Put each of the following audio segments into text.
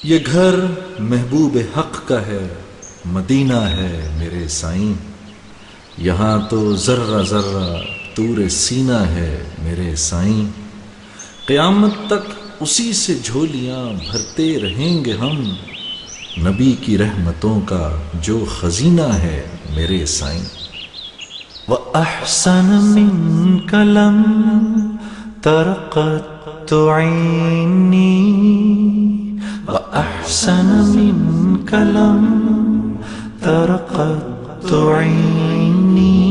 یہ گھر محبوب حق کا ہے، مدینہ ہے میرے سائیں، یہاں تو ذرہ ذرہ طور سینہ ہے میرے سائیں، قیامت تک اسی سے جھولیاں بھرتے رہیں گے ہم، نبی کی رحمتوں کا جو خزینہ ہے میرے سائیں۔ وَأَحْسَنَ مِنْكَ لَمْ تَرَ قَطُّ عَيْنِي وَأَحْسَنَ مِنْكَ لَمْ تَرَ قَطُّ عَيْنِي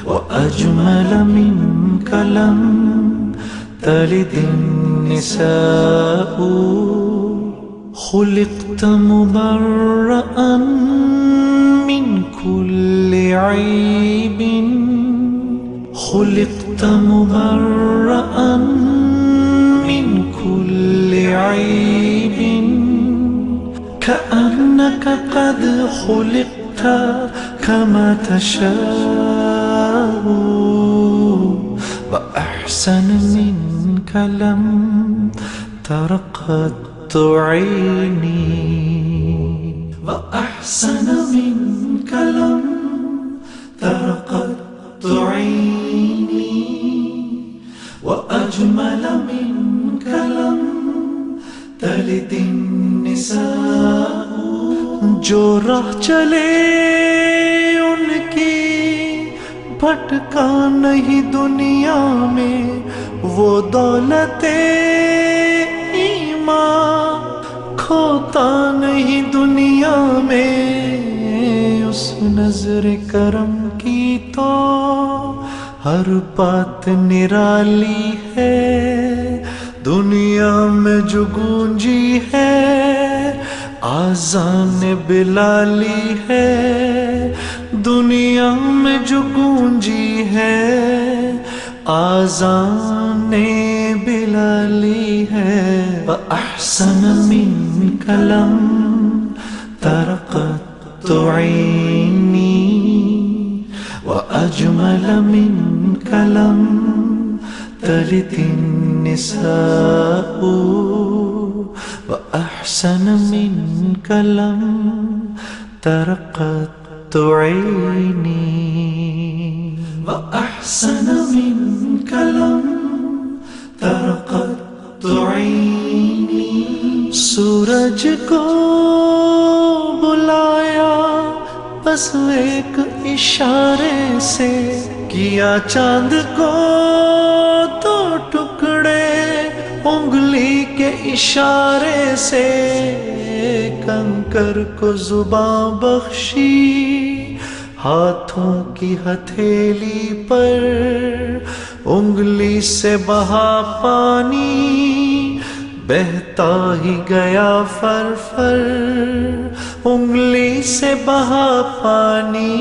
وَأَجْمَلَ مِنْكَ لَمْ تَلِدِ النِّسَاءُ خُلِقْتَ مُبَرَّأً من كل عيب خلقت مبرأ من كل عيب كأنك قد خلقت كما تشاء وأحسن منك لم تر قط عيني وأحسن منك لم تر قط عيني وأجمل منك لم تلد النساء جو راہ چلے ان کی بھٹکا نہیں دنیا میں، وہ دولت ایمان کھوتا نہیں دنیا میں، اس نظر کرم کی تو ہر بات نرالی ہے، دنیا میں جو گونجی ہے آذان بلالی ہے، دنیا میں جو گونجی ہے آذان بلالی ہے۔ وأحسن منك لم تر قط عيني وأجمل منك لم تلد النساء وأحسن منك لم تر قط عيني وأحسن منك لم تر قط عيني سورج کو بلایا بس ایک اشارے سے، کیا چاند کو تو ٹکڑے انگلی کے اشارے سے، کنکر کو زباں بخشی ہاتھوں کی ہتھیلی پر، انگلی سے بہا پانی بہتا ہی گیا فر فر، انگلی سے بہا پانی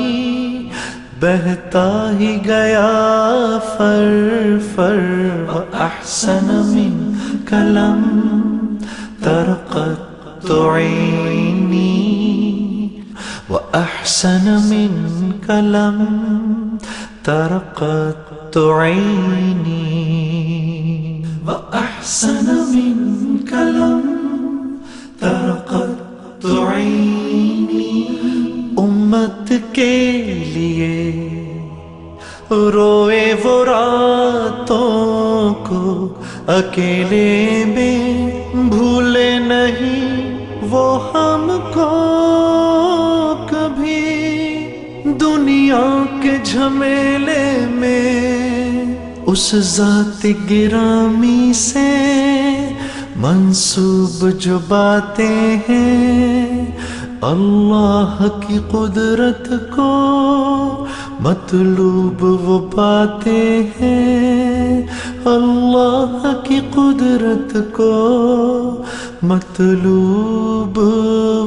بہتا ہی گیا فر فر۔ وأحسن منك لم تر قط عيني وأحسن منك لم تر قط عيني وأحسن منك لم تر قط عيني امت کے لیے روئے وہ راتوں کو اکیلے میں، بھولے نہیں وہ ہم کو کبھی دنیا کے جھمیلے میں، اس ذات گرامی سے منسوب جو باتیں ہیں، اللہ کی قدرت کو مطلوب وہ باتیں ہیں، اللہ کی قدرت کو مطلوب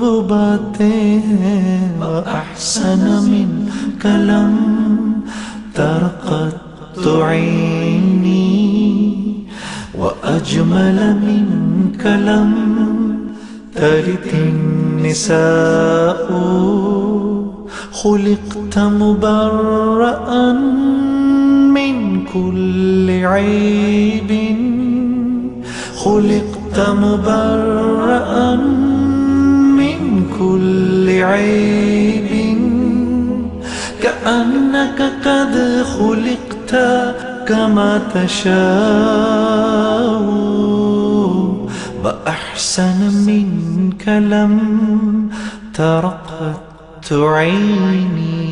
وہ باتیں ہیں۔ وأحسن منك لم تر قط عيني وأجمل منك لم تلد النساء خلقت مبرأ من كل عيب خلقت مبرأ مبرأ من كل عيب كأنك قد خلقت كما تشاء وأحسن منك لم تر قط عيني